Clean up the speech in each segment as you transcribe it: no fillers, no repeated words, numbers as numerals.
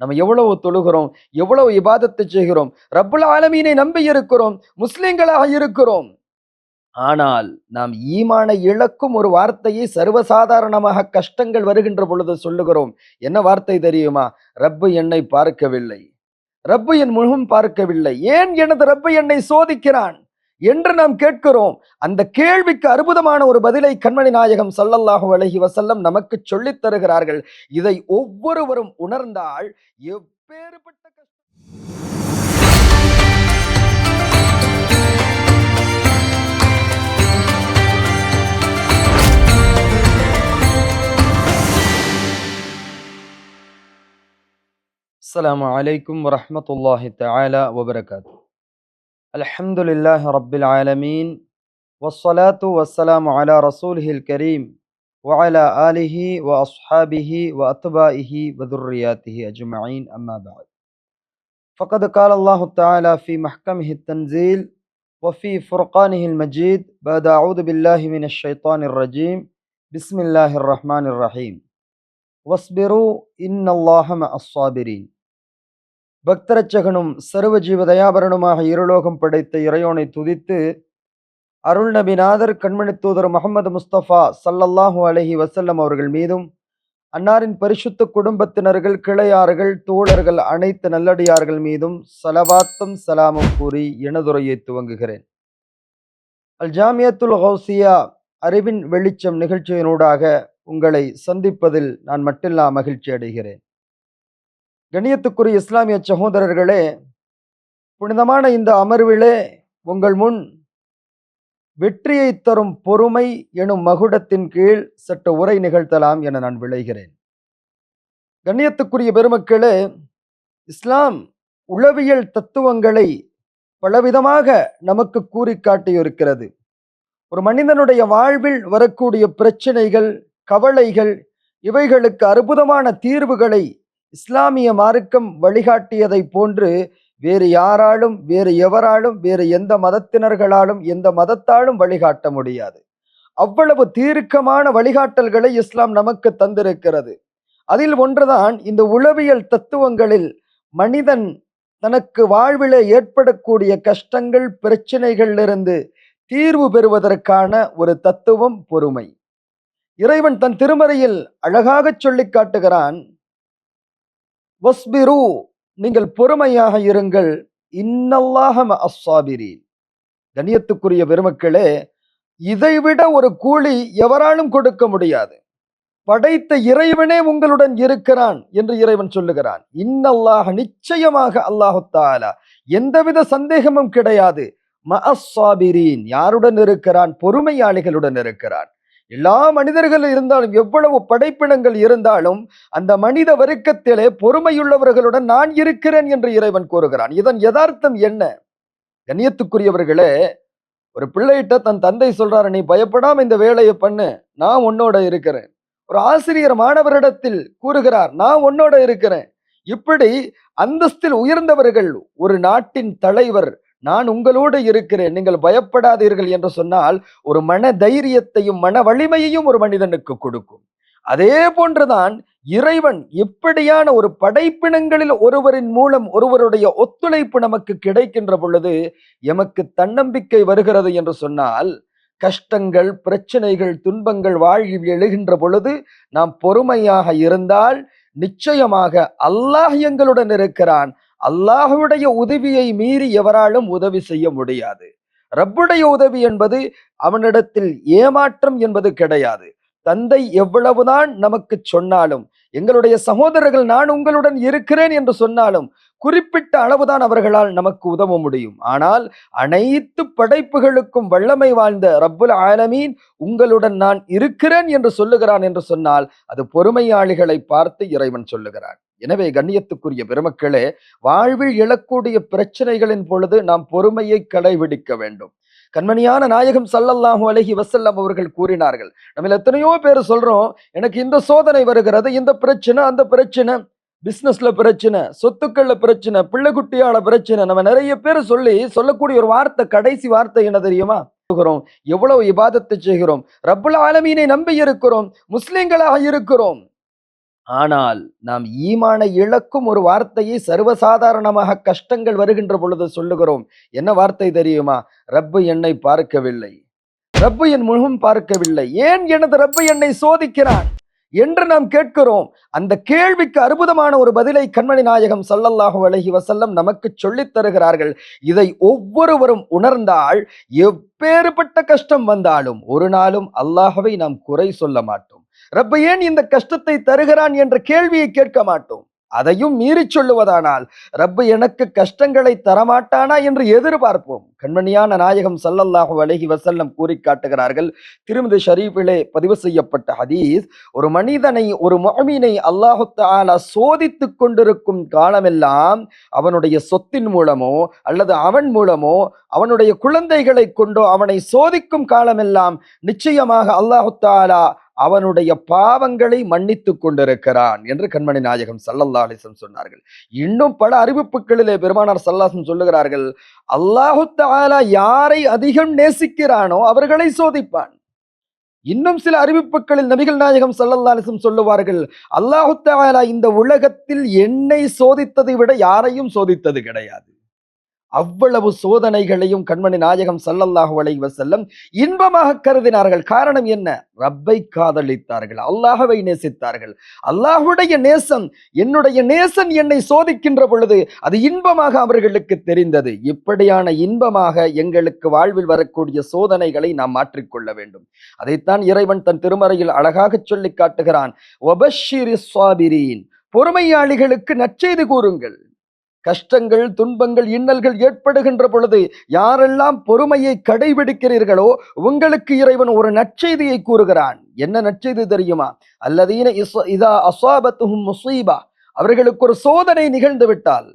நம்ம எவ்வளவு தொழுகிறோம், எவ்வளவு இபாதத்தை செய்கிறோம், ரப்புல் ஆலமீனை நம்பி இருக்கிறோம், முஸ்லிம்களாக இருக்கிறோம். ஆனால் நாம் ஈமானை இழக்கும் ஒரு வார்த்தையை சர்வசாதாரணமாக கஷ்டங்கள் வருகின்ற பொழுது சொல்லுகிறோம். என்ன வார்த்தை தெரியுமா? ரப்பு என்னை பார்க்கவில்லை, ரப்பு என் முகம் பார்க்கவில்லை, ஏன் எனது ரப்பு என்னை சோதிக்கிறான் என்று நாம் கேட்கிறோம். அந்த கேள்விக்கு அற்புதமான ஒரு பதிலை கண்மணி நாயகம் ஸல்லல்லாஹு அலைஹி வஸல்லம் நமக்கு சொல்லித் தருகிறார்கள். இதை ஒவ்வொருவரும் உணர்ந்தால் எப்பேற்பட்ட السلام عليكم ورحمة الله تعالى وبركاته. الحمد لله رب العالمين والصلاة والسلام على رسوله الكريم وعلى آله وأصحابه وأتباعه وذرياته أجمعين أما بعد. فقد قال الله تعالى في محكمه التنزيل وفي فرقانه المجيد بعد أعوذ بالله من الشيطان الرجيم بسم الله الرحمن الرحيم واصبروا إن الله مع الصابرين. பக்தரட்சகனும் சர்வ ஜீவ தயாபரனுமாக இருலோகம் படைத்த இறையோனை துதித்து அருள் நபிநாதர் கண்மணி தூதர் முஹம்மது முஸ்தபா ஸல்லல்லாஹு அலைஹி வஸல்லம் அவர்கள் மீதும் அன்னாரின் பரிசுத்த குடும்பத்தினர்கள், கிளையார்கள், தோழர்கள், அனைத்து நல்லடியார்கள் மீதும் ஸலவாத்தும் சலாமும் கூறி எனதுரையை துவங்குகிறேன். அல் ஜாமியத்துல் கௌசியா அறிவின் வெளிச்சம் நிகழ்ச்சியினூடாக உங்களை சந்திப்பதில் நான் மட்டில்லா மகிழ்ச்சி அடைகிறேன். கண்ணியத்துக்குரிய இஸ்லாமிய சகோதரர்களே, புனிதமான இந்த அமர்விலே உங்கள் முன் வெற்றியை தரும் பொறுமை எனும் மகுடத்தின் கீழ் சற்று உரை நிகழ்த்தலாம் என நான் விளைகிறேன். கண்ணியத்துக்குரிய பெருமக்களே, இஸ்லாம் உளவியல் தத்துவங்களை பலவிதமாக நமக்கு கூறி காட்டியிருக்கிறது. ஒரு மனிதனுடைய வாழ்வில் வரக்கூடிய பிரச்சனைகள், கவலைகள், இவைகளுக்கு அற்புதமான தீர்வுகளை இஸ்லாமிய மார்க்கம் வழிகாட்டியதை போன்று வேறு யாராலும், வேறு எவராலும், வேறு எந்த மதத்தினர்களாலும், எந்த மதத்தாலும் வழிகாட்ட முடியாது. அவ்வளவு தீர்க்கமான வழிகாட்டல்களை இஸ்லாம் நமக்கு தந்திருக்கிறது. அதில் ஒன்றுதான் இந்த உளவியல் தத்துவங்களில் மனிதன் தனக்கு வாழ்விலே ஏற்படக்கூடிய கஷ்டங்கள், பிரச்சனைகளிலிருந்து தீர்வு பெறுவதற்கான ஒரு தத்துவம் பொறுமை. இறைவன் தன் திருமறையில் அழகாக சொல்லி காட்டுகிறான், வஸ்பிரு, நீங்கள் பொறுமையாக இருங்கள், இன்னல்லாஹ மஅஸ் ஸாபிரீன். கண்ணியத்துக்குரிய பெருமக்களே, இதைவிட ஒரு கூலி எவராலும் கொடுக்க முடியாது. படைத்த இறைவனே உங்களுடன் இருக்கிறான் என்று இறைவன் சொல்லுகிறான். இன்னல்லாஹ, நிச்சயமாக அல்லாஹு தஆலா, எந்தவித சந்தேகமும் கிடையாது, மஅஸ் ஸாபிரீன், யாருடன் இருக்கிறான்? பொறுமையாளிகளுடன் இருக்கிறான். எல்லா மனிதர்கள் இருந்தாலும், எவ்வளவு படைப்பினங்கள் இருந்தாலும், அந்த மனித வர்க்கத்திலே பொறுமையுள்ளவர்களுடன் நான் இருக்கிறேன் என்று இறைவன் கூறுகிறான். இதன் யதார்த்தம் என்ன? கண்ணியத்துக்குரியவர்களே, ஒரு பிள்ளைகிட்ட தன் தந்தை சொல்றாரு, நீ பயப்படாம இந்த வேலையை பண்ணு, நான் உன்னோட இருக்கிறேன். ஒரு ஆசிரியர் மாணவரிடத்தில் கூறுகிறார், நான் உன்னோட இருக்கிறேன். இப்படி அந்தஸ்தில் உயர்ந்தவர்கள், ஒரு நாட்டின் தலைவர், நான் உங்களோடு இருக்கிறேன், நீங்கள் பயப்படாதீர்கள் என்று சொன்னால் ஒரு மன தைரியத்தையும் மன வலிமையையும் ஒரு மனிதனுக்கு கொடுக்கும். அதே போன்றுதான் இறைவன் எப்படியான ஒரு படைப்பினங்களில் ஒருவரின் மூலம் ஒருவருடைய ஒத்துழைப்பு நமக்கு கிடைக்கின்ற பொழுது எமக்கு தன்னம்பிக்கை வருகிறது என்று சொன்னால், கஷ்டங்கள், பிரச்சனைகள், துன்பங்கள் வாழ்வில் எழுகின்ற பொழுது நாம் பொறுமையாக இருந்தால் நிச்சயமாக அல்லாஹ் எங்களுடன் இருக்கிறான். அல்லாஹுடைய உதவியை மீறி எவராலும் உதவி செய்ய முடியாது. ரப்புடைய உதவி என்பது அவனிடத்தில் ஏமாற்றம் என்பது கிடையாது. தந்தை எவ்வளவுதான் நமக்கு சொன்னாலும், எங்களுடைய சகோதரர்கள் நான் உங்களுடன் இருக்கிறேன் என்று சொன்னாலும் குறிப்பிட்ட அளவுதான் அவர்களால் நமக்கு உதவ முடியும். ஆனால் அனைத்து படைப்புகளுக்கும் வல்லமை வாழ்ந்த ரப்புல் ஆலமீன் உங்களுடன் நான் இருக்கிறேன் என்று சொல்லுகிறான் என்று சொன்னால் அது பொறுமையாளிகளை பார்த்து இறைவன் சொல்லுகிறான். எனவே கண்ணியத்துக்குரிய பெருமக்களே, வாழ்வில் எழக்கூடிய பிரச்சனைகளின் பொழுது நாம் பொறுமையை கடைபிடிக்க வேண்டும். கண்மணியான நாயகம் ஸல்லல்லாஹு அலைஹி வஸல்லம் அவர்கள் கூறினார்கள், நம்ம எத்தனையோ பேர் சொல்றோம், எனக்கு இந்த சோதனை வருகிறது, இந்த பிரச்சனை, அந்த பிரச்சனை, பிசினஸ்ல பிரச்சனை, சொத்துக்கள்ல பிரச்சனை, பிள்ளை குட்டியால பிரச்சனை. நம்ம நிறைய பேர் சொல்லக்கூடிய ஒரு வார்த்தை, கடைசி வார்த்தை என்ன தெரியுமா? எவ்வளவு இபாதத்தை செய்கிறோம், ரப்புல் ஆலமீனை நம்பி இருக்கிறோம், முஸ்லிம்களாக இருக்கிறோம், ஆனால் நாம் ஈமானை இழக்கும் ஒரு வார்த்தையை சர்வசாதாரணமாக கஷ்டங்கள் வருகின்ற பொழுது சொல்லுகிறோம். என்ன வார்த்தை தெரியுமா? ரப்பு என்னை பார்க்கவில்லை, ரப்பு என் முகம் பார்க்கவில்லை, ஏன் எனது ரப்பு என்னை சோதிக்கிறான் என்று நாம் கேட்கிறோம். அந்த கேள்விக்கு அற்புதமான ஒரு பதிலை கண்மணி நாயகம் ஸல்லல்லாஹு அலைஹி வஸல்லம் நமக்கு சொல்லித் தருகிறார்கள். இதை ஒவ்வொருவரும் உணர்ந்தால் எப்பேறுபட்ட கஷ்டம் வந்தாலும் ஒரு நாளும் அல்லாஹ்வை நாம் குறை சொல்ல மாட்டோம். ரப்பு ஏன் இந்த கஷ்டத்தை தருகிறான் என்ற கேள்வியை கேட்க மாட்டோம். அதையும் மீறி சொல்லுவதானால் ரப்பு எனக்கு கஷ்டங்களை தரமாட்டானா என்று எதிர்பார்ப்போம். கண்மணியான நாயகம் ஸல்லல்லாஹு அலைஹி வஸல்லம் கூறி காட்டுகிறார்கள். திருமிதி ஷரீஃபிலே பதிவு செய்யப்பட்ட ஹதீஸ், ஒரு மனிதனை, ஒரு முஃமினை அல்லாஹு தஆலா சோதித்துக் கொண்டிருக்கும் காலமெல்லாம் அவனுடைய சொத்தின் மூலமோ அல்லது அவன் மூலமோ அவனுடைய குழந்தைகளை கொண்டோ அவனை சோதிக்கும் காலமெல்லாம் நிச்சயமாக அல்லாஹு தஆலா அவனுடைய பாவங்களை மன்னித்துக் கொண்டிருக்கிறான் என்று கண்மணி நாயகம் ஸல்லல்லாஹு அலைஹி வஸல்லம் சொன்னார்கள். இன்னும் பல அறிவிப்புகளிலே பெருமானார் ஸல்லல்லாஹு அலைஹி வஸல்லம் சொல்லுகிறார்கள், அல்லாஹு தஆலா யாரை அதிகம் நேசிக்கிறானோ அவர்களை சோதிப்பான். இன்னும் சில அறிவிப்புகளில் நபிகள் நாயகம் ஸல்லல்லாஹு அலைஹி வஸல்லம் சொல்லுவார்கள், அல்லாஹு தஆலா இந்த உலகத்தில் என்னை சோதித்ததை விட யாரையும் சோதித்தது கிடையாது. அவ்வளவு சோதனைகளையும் கண்மணி நாயகம் ஸல்லல்லாஹு அலைஹி வஸல்லம் இன்பமாக கருதினார்கள். காரணம் என்ன? ரப்பை காதலித்தார்கள், அல்லாஹ்வை நேசித்தார்கள். அல்லாஹ்வுடைய நேசம், என்னுடைய நேசன் என்னை சோதிக்கின்ற பொழுது அது இன்பமாக அவர்களுக்கு தெரிந்தது. இப்படியான இன்பமாக எங்களுக்கு வாழ்வில் வரக்கூடிய சோதனைகளை நாம் மாற்றிக்கொள்ள வேண்டும். அதைத்தான் இறைவன் தன் திருமறையில் அழகாக சொல்லி காட்டுகிறான். வபஷ்ஷிரிஸ் ஸாபிரீன், பொறுமையாளிகளுக்கு நற்செய்தி கூறுங்கள். கஷ்டங்கள், துன்பங்கள், இன்னல்கள் ஏற்படுகின்ற பொழுது யாரெல்லாம் பொறுமையை கடைபிடிக்கிறீர்களோ உங்களுக்கு இறைவன் ஒரு நற்செய்தியை கூறுகிறான். என்ன நற்செய்தி தெரியுமா? அல்லதீன இதா அஸாபத்துஹும் முஸீபா, அவர்களுக்கு ஒரு சோதனை நிகழ்ந்து விட்டால்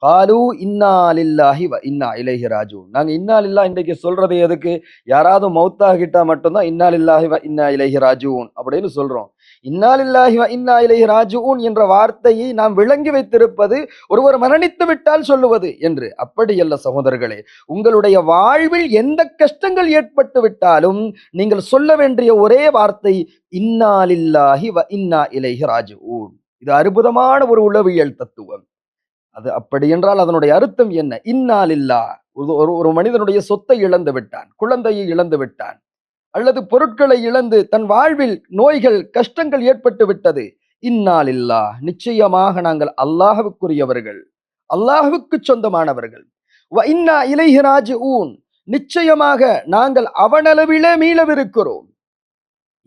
காலு இன்னா லில்லாஹி வ இன்னா இலைஹி ராஜிஊன். நாங்க இன்னா லில்லாஹ் இன்றைக்கு சொல்றது எதுக்கு? யாராவது மௌத்தாகிட்டா மட்டும்தான் இன்னா லில்லாஹி வ இன்னா இலைஹி ராஜிஊன் அப்படின்னு சொல்றோம். இன்னா லில்லாஹி வ இன்னா இலைஹி ராஜிஊன் என்ற வார்த்தையை நாம் விளங்கி வைத்திருப்பது ஒருவர் மரணித்து விட்டால் சொல்லுவது என்று. அப்படியல்ல சகோதரர்களே, உங்களுடைய வாழ்வில் எந்த கஷ்டங்கள் ஏற்பட்டு விட்டாலும் நீங்கள் சொல்ல வேண்டிய ஒரே வார்த்தை இன்னா லில்லாஹி வ இன்னா இலைஹி ராஜிஊன். இது அற்புதமான ஒரு உளவியல் தத்துவம். அது அப்படி என்றால் அதனுடைய அர்த்தம் என்ன? இன்னா லில்லாஹ், ஒரு மனிதனுடைய சொத்தை இழந்து விட்டான், குழந்தையை இழந்து விட்டான், அல்லது பொருட்களை இழந்து தன் வாழ்வில் நோய்கள், கஷ்டங்கள் ஏற்பட்டு விட்டது. இன்னா லில்லாஹ், நிச்சயமாக நாங்கள் அல்லாஹ்வுக்குரியவர்கள், அல்லாஹ்வுக்கு சொந்தமானவர்கள். வ இன்னா இலைஹி ராஜிஊன், நிச்சயமாக நாங்கள் அவனளவிலே மீளவிருக்கிறோம்.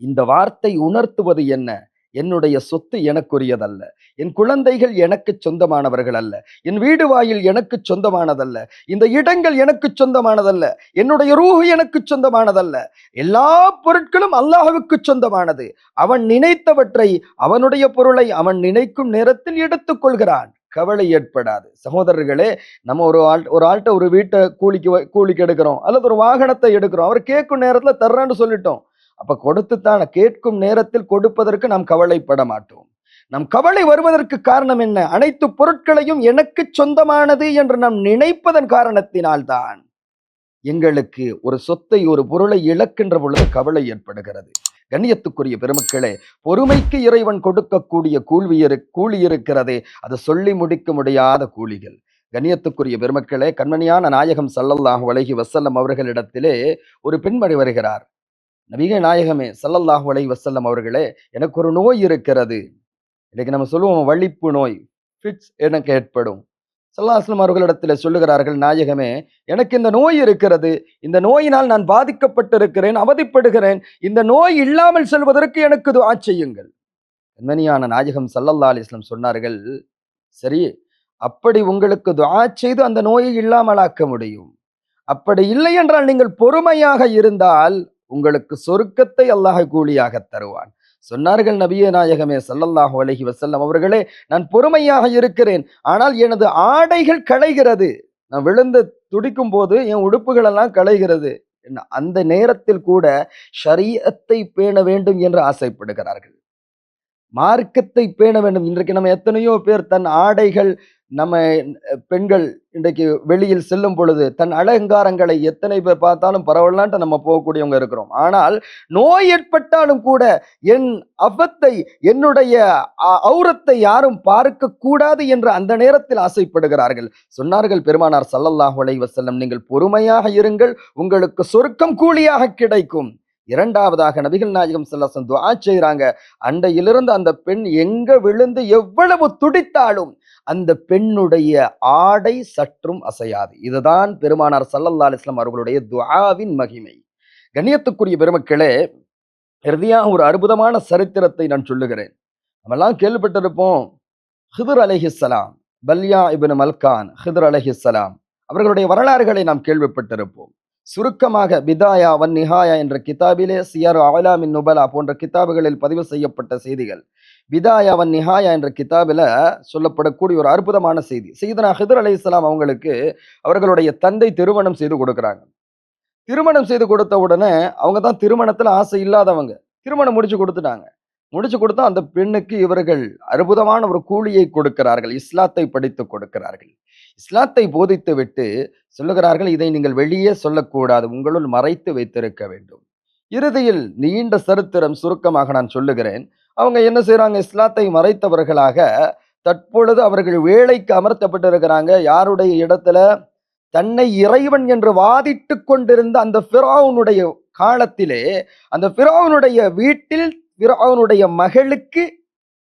இந்த வார்த்தை உணர்த்துவது என்ன? என்னுடைய சொத்து எனக்குரியதல்ல, என் குழந்தைகள் எனக்கு சொந்தமானவர்கள் அல்ல, என் வீடு வாயில் எனக்கு சொந்தமானதல்ல, இந்த இடங்கள் எனக்கு சொந்தமானதல்ல, என்னுடைய ரூஹ் எனக்கு சொந்தமானதல்ல. எல்லா பொருட்களும் அல்லாஹ்வுக்கு சொந்தமானது. அவன் நினைத்தவற்றை, அவனுடைய பொருளை அவன் நினைக்கும் நேரத்தில் எடுத்துக் கொள்கிறான். கவலை ஏற்படாது. சகோதரர்களே, நம்ம ஒரு ஆள்கிட்ட ஒரு வீட்டை கூலிக்கு எடுக்கிறோம், அல்லது ஒரு வாகனத்தை எடுக்கிறோம். அவர் கேட்கும் நேரத்துல தர்றேன்னு சொல்லிட்டோம். அப்ப கொடுத்துத்தான், கேட்கும் நேரத்தில் கொடுப்பதற்கு நாம் கவலைப்பட மாட்டோம். நம் கவலை வருவதற்கு காரணம் என்ன? அனைத்து பொருட்களையும் எனக்கு சொந்தமானது என்று நாம் நினைப்பதன் காரணத்தினால்தான் எங்களுக்கு ஒரு சொத்தை, ஒரு பொருளை இழக்கின்ற பொழுது கவலை ஏற்படுகிறது. கண்ணியத்துக்குரிய பெருமக்களே, பொறுமைக்கு இறைவன் கொடுக்கக்கூடிய கூலி இருக்கிறதே, அது சொல்லி முடிக்க முடியாத கூலிகள். கண்ணியத்துக்குரிய பெருமக்களே, கண்மணியான நாயகம் ஸல்லல்லாஹு அலைஹி வஸல்லம் அவர்களிடத்திலே ஒரு பெண்மணி வருகிறார். நபிகள் நாயகமே ஸல்லல்லாஹு அலைஹி வஸல்லம் அவர்களே, எனக்கு ஒரு நோய் இருக்கிறது. இன்னைக்கு நம்ம சொல்லுவோம் வலிப்பு நோய், ஃபிட்ஸ் எனக்கு ஏற்படும். ஸல்லல்லாஹு அலைஹி வஸல்லம் அவர்களிடத்தில் சொல்லுகிறார்கள், நாயகமே எனக்கு இந்த நோய் இருக்கிறது, இந்த நோயினால் நான் பாதிக்கப்பட்டிருக்கிறேன், அவதிப்படுகிறேன், இந்த நோய் இல்லாமல் செல்வதற்கு எனக்கு துஆ செய்யுங்கள். கண்மணியான நாயகம் ஸல்லல்லாஹு அலைஹி வஸல்லம் சொன்னார்கள், சரி, அப்படி உங்களுக்கு துஆ செய்து அந்த நோயை இல்லாமலாக்க முடியும். அப்படி இல்லை என்றால் நீங்கள் பொறுமையாக இருந்தால் உங்களுக்கு சொர்க்கத்தை அல்லாஹ் கூலியாக தருவான். சொன்னார்கள் நபியே நாயகமே ஸல்லல்லாஹு அலைஹி வஸல்லம் அவர்களே, நான் பொறுமையாக இருக்கிறேன், ஆனால் எனது ஆடைகள் களைகிறது. நான் விழுந்து துடிக்கும் போது என் உடுப்புகள் எல்லாம் களைகிறது. அந்த நேரத்தில் கூட ஷரீஅத்தை பேண வேண்டும் என்று ஆசைப்படுகிறார்கள், மார்க்கத்தை பேண வேண்டும். இன்றைக்கு நம்ம எத்தனையோ பேர் தன் ஆடைகள் நம்ம பெண்கள் இன்றைக்கு வெளியில் செல்லும் பொழுது தன் அலங்காரங்களை எத்தனை பேர் பார்த்தாலும் பரவலான்ட்டு நம்ம போகக்கூடியவங்க இருக்கிறோம். ஆனால் நோய் ஏற்பட்டாலும் கூட என் அபத்தை, என்னுடைய ஔரத்தை யாரும் பார்க்க கூடாது என்று அந்த நேரத்தில் ஆசைப்படுகிறார்கள். சொன்னார்கள் பெருமானார் ஸல்லல்லாஹு அலைஹி வஸல்லம், நீங்கள் பொறுமையாக இருங்கள், உங்களுக்கு சொர்க்கம் கூலியாக கிடைக்கும். இரண்டாவதாக நபிகள் நாயகம் ஸல்லல்லாஹு அலைஹி வஸல்லம் துஆ செய்றாங்க, அண்டையிலிருந்து அந்த பெண் எங்க விழுந்து எவ்வளவு துடித்தாலும் அந்த பெண்ணுடைய ஆடை சற்றும் அசையாது. இதுதான் பெருமானார் ஸல்லல்லாஹு அலைஹி வஸல்லம் அவர்களுடைய துஆவின் மகிமை. கண்ணியத்துக்குரிய பெருமக்களே, இறுதியாக ஒரு அற்புதமான சரித்திரத்தை நான் சொல்லுகிறேன். நம்மெல்லாம் கேள்விப்பட்டிருப்போம், ஹிதுர் அலைஹிஸ்ஸலாம், பல்யா இப்னு மல்கான் ஹிதுர் அலைஹிஸ்ஸலாம் அவர்களுடைய வரலாறுகளை நாம் கேள்விப்பட்டிருப்போம். சுருக்கமாக பிதாயா வன் நிஹாயா என்ற கிதாபிலே, சியர் அலாமின் நுபலா போன்ற கிதாபுகளில் பதிவு செய்யப்பட்ட செய்திகள், பிதாயா வன் நிஹாயா என்ற கிதாபில சொல்லப்படக்கூடிய ஒரு அற்புதமான செய்தி. சையதுனா ஹிதுர் அலைஹிஸ்ஸலாம் அவங்களுக்கு அவர்களுடைய தந்தை திருமணம் செய்து கொடுக்குறாங்க. திருமணம் செய்து கொடுத்த உடனே அவங்க தான் திருமணத்துல ஆசை இல்லாதவங்க, திருமணம் முடிச்சு கொடுத்துட்டாங்க. முடிச்சு கொடுத்தா அந்த பெண்ணுக்கு இவர்கள் அற்புதமான ஒரு கூலியை கொடுக்கிறார்கள், இஸ்லாத்தை படித்து கொடுக்கிறார்கள். இஸ்லாத்தை போதித்து விட்டு சொல்லுகிறார்கள், இதை நீங்கள் வெளியே சொல்லக்கூடாது, உங்களுள் மறைத்து வைத்திருக்க வேண்டும். இறுதியில் நீண்ட சரித்திரம் சுருக்கமாக நான் சொல்லுகிறேன். அவங்க என்ன செய்றாங்க, இஸ்லாத்தை மறைத்தவர்களாக தற்பொழுது அவர்கள் வேலைக்கு அமர்த்தப்பட்டிருக்கிறாங்க. யாருடைய இடத்துல? தன்னை இறைவன் என்று வாதிட்டு கொண்டிருந்த அந்த ஃபிரௌனுடைய காலத்திலே, அந்த ஃபிரௌனுடைய வீட்டில் ஃபிரௌனுடைய மகளுக்கு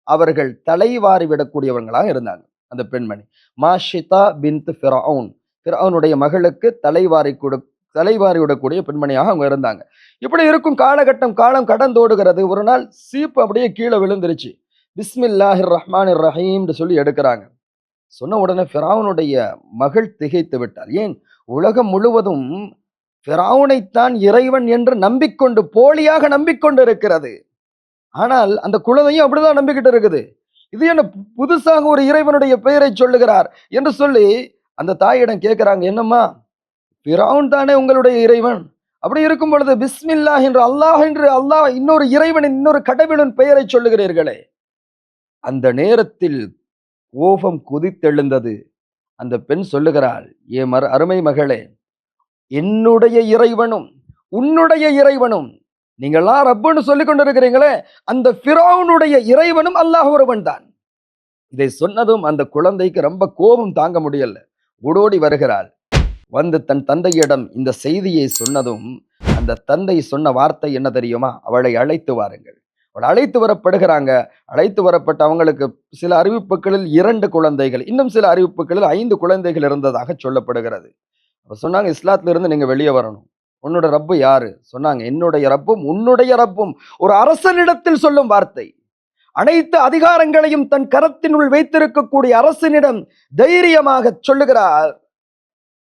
அவர்கள் தலைவாரி விடக்கூடியவர்களாக இருந்தாங்க. அந்த பெண்மணி மாஷிதா பின்த் ஃபிரௌன், ஃபிரௌனுடைய மகளுக்கு தலைவாரி விடக்கூடிய பெண்மணியாக அவங்க இருந்தாங்க. இப்படி இருக்கும் காலகட்டம், காலம் கடந்தோடுகிறது. ஒரு நாள் சீப்பு அப்படியே கீழே விழுந்துருச்சு. பிஸ்மில்லாஹிர் ரஹ்மானிர் ரஹீம் சொல்லி எடுக்கிறாங்க. சொன்ன உடனே ஃபிரௌனுடைய மகள் திகைத்து விட்டாள். ஏன்? உலகம் முழுவதும் ஃபிரௌனைத்தான் இறைவன் என்று நம்பிக்கொண்டு, போலியாக நம்பிக்கொண்டு இருக்கிறது. ஆனால் அந்த குழந்தையும் அப்படிதான் நம்பிக்கிட்டு இருக்குது. இது என்ன புதுசாக ஒரு இறைவனுடைய பெயரை சொல்லுகிறார் என்று சொல்லி அந்த தாயிடம் கேட்கிறாங்க, என்னம்மா, ஃபிரௌன் தானே உங்களுடைய இறைவன்? அப்படி இருக்கும் பொழுது பிஸ்மில்லாஹ் என்று அல்லாஹ் இன்னொரு இறைவனின், இன்னொரு கடவுளின் பெயரை சொல்லுகிறீர்களே. அந்த நேரத்தில் கோபம் குதித்தெழுந்தது. அந்த பெண் சொல்லுகிறாள், என் அருமை மகளே, என்னுடைய இறைவனும் உன்னுடைய இறைவனும், நீங்கள்லாம் ரப்புன்னு சொல்லிக் கொண்டிருக்கிறீங்களே, அந்த ஃபிரௌனுடைய இறைவனும் அல்லாஹ் ஒருவன் தான். இதை சொன்னதும் அந்த குழந்தைக்கு ரொம்ப கோபம் தாங்க முடியல. ஓடோடி வருகிறாள். வந்து தன் தந்தையிடம் இந்த செய்தியை சொன்னதும் அந்த தந்தை சொன்ன வார்த்தை என்ன தெரியுமா? அவளை அழைத்து வாருங்கள். அவள் அழைத்து வரப்படுகிறாங்க. அழைத்து வரப்பட்ட அவங்களுக்கு சில அறிவிப்புகளில் 2 குழந்தைகள், இன்னும் சில அறிவிப்புகளில் 5 குழந்தைகள் இருந்ததாக சொல்லப்படுகிறது. அப்ப சொன்னாங்க, இஸ்லாத்துல இருந்து நீங்க வெளியே வரணும். உன்னோட ரப்பு யாரு? சொன்னாங்க, என்னுடைய ரப்பும் உன்னுடைய ரப்பும். ஒரு அரசனிடத்தில் சொல்லும் வார்த்தை. அனைத்து அதிகாரங்களையும் தன் கரத்தினுள் வைத்திருக்கக்கூடிய அரசனிடம் தைரியமாக சொல்லுகிறார்,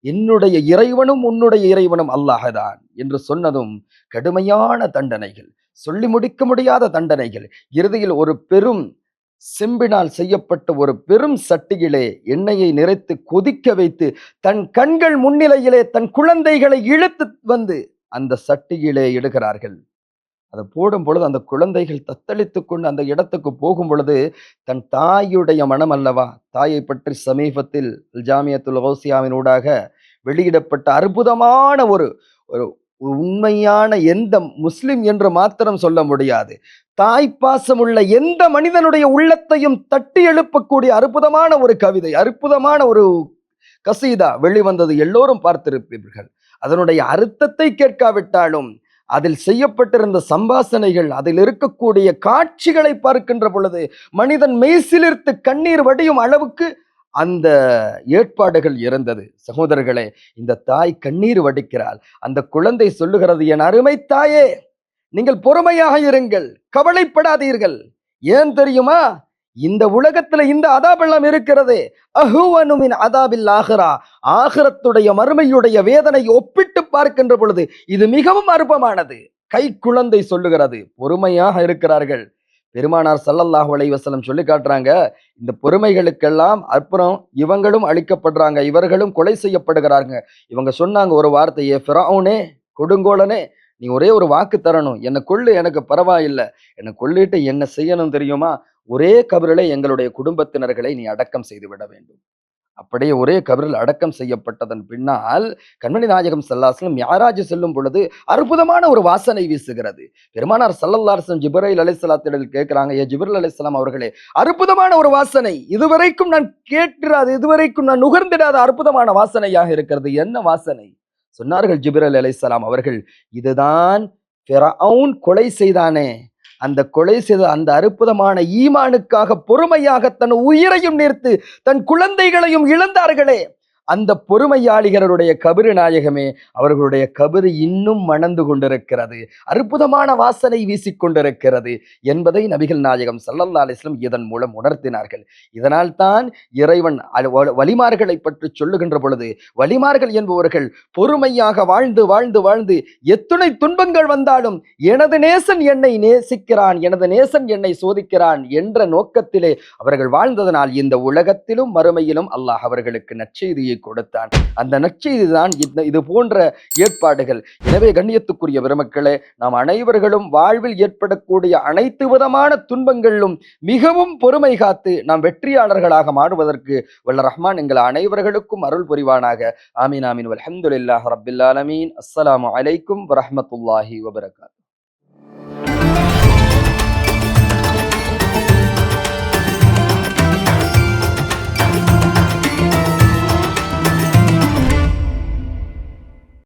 என்னுடைய இறைவனும் உன்னுடைய இறைவனும் அல்லாஹ்தான் என்று சொன்னதும் கடுமையான தண்டனைகள், சொல்லி முடிக்க முடியாத தண்டனைகள். இறுதியில் ஒரு பெரும் செம்பினால் செய்யப்பட்ட ஒரு பெரும் சட்டியிலே எண்ணெயை நிறைத்து கொதிக்க வைத்து தன் கண்கள் முன்னிலையிலே தன் குழந்தைகளை இழுத்து வந்து அந்த சட்டியிலே இடுகிறார்கள். அதை போடும் பொழுது அந்த குழந்தைகள் தத்தளித்து கொண்டு அந்த இடத்துக்கு போகும் பொழுது தன் தாயுடைய மனம் அல்லவா, தாயை பற்றி சமீபத்தில் ஜாமியத்துல் கௌசியாவின் ஊடாக வெளியிடப்பட்ட அற்புதமான ஒரு உண்மையான, எந்த முஸ்லிம் என்று மாத்திரம் சொல்ல முடியாது, தாய்ப்பாசம் உள்ள எந்த மனிதனுடைய உள்ளத்தையும் தட்டி எழுப்பக்கூடிய அற்புதமான ஒரு கவிதை, அற்புதமான ஒரு கசீதா வெளிவந்தது. எல்லோரும் பார்த்திருப்பீர்கள். அதனுடைய அர்த்தத்தை கேட்காவிட்டாலும் அதில் செய்யப்பட்டிருந்த சம்பாசனைகள், அதில் இருக்கக்கூடிய காட்சிகளை பார்க்கின்ற பொழுது மனிதன் மெய்சிலிர்த்து கண்ணீர் வடியும் அளவுக்கு அந்த ஏற்பாடுகள் இருந்தது. சகோதரர்களே, இந்த தாய் கண்ணீர் வடிக்கிறாள். அந்த குழந்தை சொல்லுகிறது, என் அருமை தாயே, நீங்கள் பொறுமையாக இருங்கள், கவலைப்படாதீர்கள். ஏன் தெரியுமா? இந்த உலகத்துல இந்த அதாபெல்லாம் இருக்கிறதே, அஹுவனுமின் அதாபில் ஆஹிரா, ஆகிரத்துடைய மறுமையுடைய வேதனை ஒப்பிட்டு பார்க்கின்ற பொழுது இது மிகவும் அற்பமானது. கை குழந்தை சொல்லுகிறது, பொறுமையாக இருக்கிறார்கள். பெருமானார் ஸல்லல்லாஹு அலைஹி வஸல்லம் சொல்லி காட்டுறாங்க, இந்த பொறுமைகளுக்கெல்லாம் அப்புறம் இவங்களும் அழிக்கப்படுறாங்க, இவர்களும் கொலை செய்யப்படுகிறாங்க. இவங்க சொன்னாங்க ஒரு வார்த்தையே, ஃபிரௌனே, கொடுங்கோலனே, நீ ஒரே ஒரு வாக்கு தரணும், என்னை கொள்ளு, எனக்கு பரவாயில்லை, என்னை கொல்லிட்டு என்ன செய்யணும் தெரியுமா? ஒரே கபரிலே எங்களுடைய குடும்பத்தினர்களை நீ அடக்கம் செய்து விட வேண்டும். அப்படியே ஒரே கபரில் அடக்கம் செய்யப்பட்டதன் பின்னால் கண்மணி நாயகம் ஸல்லல்லாஹு அலைஹி வஸல்லம் மிஅராஜ் செல்லும் பொழுது அற்புதமான ஒரு வாசனை வீசுகிறது. பெருமானார் ஸல்லல்லாஹு அலைஹி வஸல்லம் ஜிப்ரீல் அலைஹிஸ்ஸலாத்திடம் கேட்கிறாங்க, ஏ ஜிப்ரீல் அலைஹிஸ்ஸலாம் அவர்களே, அற்புதமான ஒரு வாசனை, இதுவரைக்கும் நான் கேட்டிராத, இதுவரைக்கும் நான் நுகர்ந்திடாத அற்புதமான வாசனையாக இருக்கிறது. என்ன வாசனை? சொன்னார்கள் ஜிப்ரீல் அலைஹிஸ்ஸலாம் அவர்கள், இதுதான் ஃபிரௌன் கொலை செய்தானே, அந்த கொலை செய்த அந்த அற்புதமான ஈமானுக்காக பொறுமையாக தன் உயிரையும் நீர்த்து தன் குழந்தைகளையும் இழந்தார்களே, அந்த பொறுமையாளிகளுடைய கபரு நாயகமே, அவர்களுடைய கபரு இன்னும் மணந்து கொண்டிருக்கிறது, அற்புதமான வாசனை வீசிக்கொண்டிருக்கிறது என்பதை நபிகள் நாயகம் ஸல்லல்லாஹு அலைஹி வஸல்லம் இதன் மூலம் உணர்த்தினார்கள். இதனால் தான் இறைவன் வலிமார்களை பற்றி சொல்லுகின்ற பொழுது, வலிமார்கள் என்பவர்கள் பொறுமையாக வாழ்ந்து வாழ்ந்து வாழ்ந்து எத்துணை துன்பங்கள் வந்தாலும் எனது நேசன் என்னை நேசிக்கிறான், எனது நேசன் என்னை சோதிக்கிறான் என்ற நோக்கத்திலே அவர்கள் வாழ்ந்ததனால் இந்த உலகத்திலும் மறுமையிலும் அல்லாஹ் அவர்களுக்கு நற்செய்தியை கொடுத்தான். அந்த நற்செய்தி தான் இது போன்ற ஏற்பாடுகள். எனவே கண்ணியத்துக்குரிய பெருமக்களே, நாம் அனைவர்களும் வாழ்வில் ஏற்படக்கூடிய அனைத்து விதமான துன்பங்களிலும் மிகவும் பொறுமை காத்து நாம் வெற்றியாளர்களாக மாறுவதற்கு வல்ல ரஹ்மான் எங்கள் அனைவர்களுக்கும் அருள் புரிவானாக. ஆமீன் ஆமீன். வல்ஹம்துலில்லாஹி ரப்பில் ஆலமீன். அஸ்ஸலாமு அலைக்கும் வரஹ்மத்துல்லாஹி வபரகாத்துஹு.